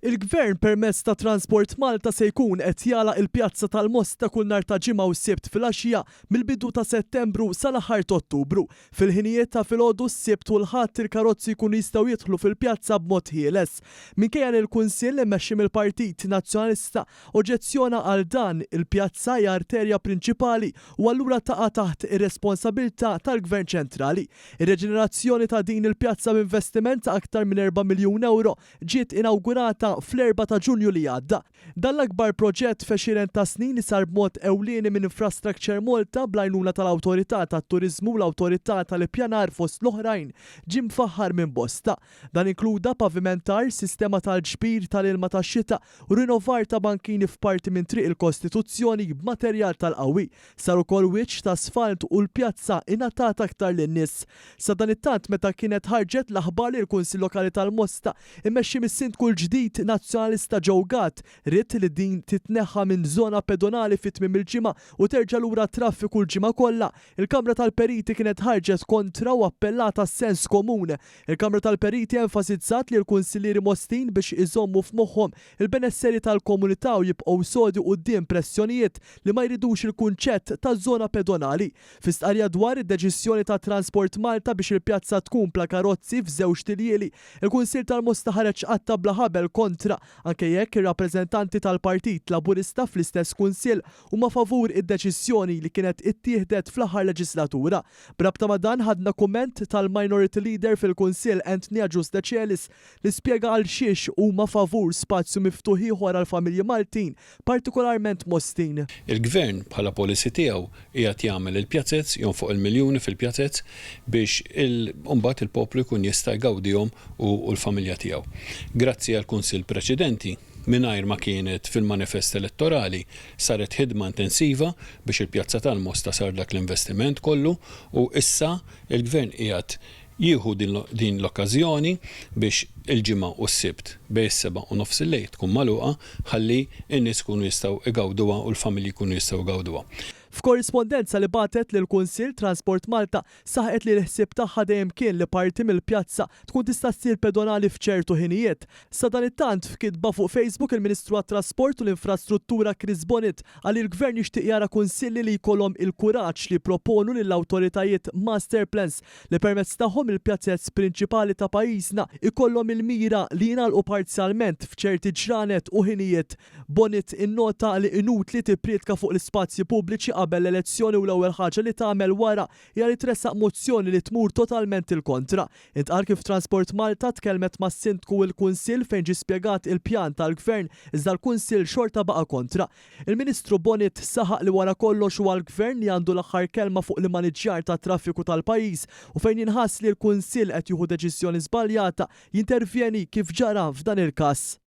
Il-Gvern permezz ta' Transport Malta se jkun qed jagħlaq il-Pjazza tal-Mosta kull nhar ta' ġimgħa u s-Sibt fil-għaxija mill-bidu ta' Settembru sal-aħħar ta' Ottubru. Fil-ħinijiet ta' filgħodu s-Sibt u l-Ħadd il-karozzi jkunu jistgħu jidħlu fil-pjazza b'mod ħieles. Minkejja li l-Kunsill immexxi mill-Partit Nazzjonalista oġġezzjona għal dan il-pjazza hija arterja prinċipali u allura taqa' taħt ir-responsabilità tal-Gvern ċentrali. Ir-reġenerazzjoni ta' din il-pjazza b'investiment ta' aktar minn 4 miljun euro ġiet inawgurata fl-4 ta' Ġunju li għadda. Dan l-akbar proġett fexiren ta' snin sar b'mod ewlieni minn Infrastructure Malta bl-għajnuna tal-Awtorità tat-Turiżmu u l-Awtorità tal-Ippjanar fost l-oħrajn ġim faħħar minn bosta. Dan inkluda pavimentar, sistema tal-ġbir tal-ilma tax-xita u rinnovar ta' bankini f'parti minn triq il-Kostituzzjoni b'materjal tal-qawwi. Sar ukoll wiċċ ta' asfalt u l-pjazza ingħatat aktar lin-nies. Sa dan it-tant meta kienet ħarġet l-aħbar li l-Kunsill Lokali tal-Mosta immexxi mis-Sindku l-ġdid Nazzjonalista Joe Gatt ried li din titneħħa minn żona pedonali fit-tmiem il-ġimgħa u terġa' lura traffiku l-ġimgħa kollha. Il-Kamra tal-Periti kienet ħarġet kontra u appellata s-sens komun. Il-Kamra tal-Periti enfasizzat li l-Kunsilieri Mostin biex iżommu f'moħħhom il-benesseri tal-komunità u jibqgħu sodi quddiem pressjonijiet li ma jridux il-kunċett ta' żona pedonali. Fi stqarrija dwar id-deċiżjoni ta' Transport Malta biex il-pjazza tkun bla karozzi f'żewġ tiljieli, il-Kunsill tal-Mosta ħareġ qatta bla ħabel kontra anke jekk ir-rappreżentanti tal-Partit Laburista fl-istess Kunsill huma favur id-deċiżjoni li kienet ittieħdet fl-aħħar leġislatura. Brabta ma' dan ħadna kumment tal-Minority Leader fil-Kunsill Anthony Giusta Celis li spjega għal xiex huma favur spazju miftuħ ieħor għall-familji Maltin, partikolarment Mostin. Il-Gvern bħala policy tiegħu qiegħed jagħmel il-pjazzezz jonfoq il-miljuni fil-pjazzezz biex mbagħad il-poplu jkun jista' jgawdihom u l-familja tiegħu. Grazzi għall-Kunsill preċedenti, mingħajr ma kienet fil-manifest elettorali saret ħidma intensiva biex il-Pjazza tal-Mosta sar dak l-investiment kollu u issa il-Gvern qiegħed jieħu din l-okkażjoni biex il-ġimgħa u s-Sibt bejn is-7:30 il-lejl tkun magħluqa ħalli n-nies jkunu jistgħu igawduha u l-familji jkunu jistgħu igawduha. F'korrispondenza li batet lil Kunsill Transport Malta saħet li l-ħsieb tagħha dejjem kien li parti mill-pjazza tkun tista' ssir pedonali f'ċertu ħinijiet. Sa dan it-tant f'kitba fuq Facebook il-Ministru għat-Trasport u l-Infrastruttura Chris Bonnet għal il-Gvern jixtieq jara kunsilli li jkollhom il-kuraġġ li proponu lill-awtoritajiet master plans li permezz tagħhom il-pjazzezz prinċipali ta' pajjiżna ikollhom il-mira li jingħalqu parzjalment f'ċerti ġranet u ħinijiet. Bonnet innota li inutli tipprietka fuq l-ispazji pubbliċi qabel l-elezzjoni u l-ewwel ħaġa li tagħmel wara hija li tressaq mozzjoni li tmur totalment il-kontra. Intqal kif Transport Malta tkellmet mas-Sindku u l-Kunsill fejn ġie spjegat il-pjan tal-Gvern iżda l-Kunsill xorta baqa' kontra. Il-Ministru Bonnet saħaq li wara kollox huwa l-Gvern li għandu l-aħħar kelma fuq l-maniġġjar tat-traffiku tal-pajjiż u fejn jinħass li l-Kunsill qed jieħu deċiżjoni żbaljata jintervjeni kif ġara f'dan il-każ.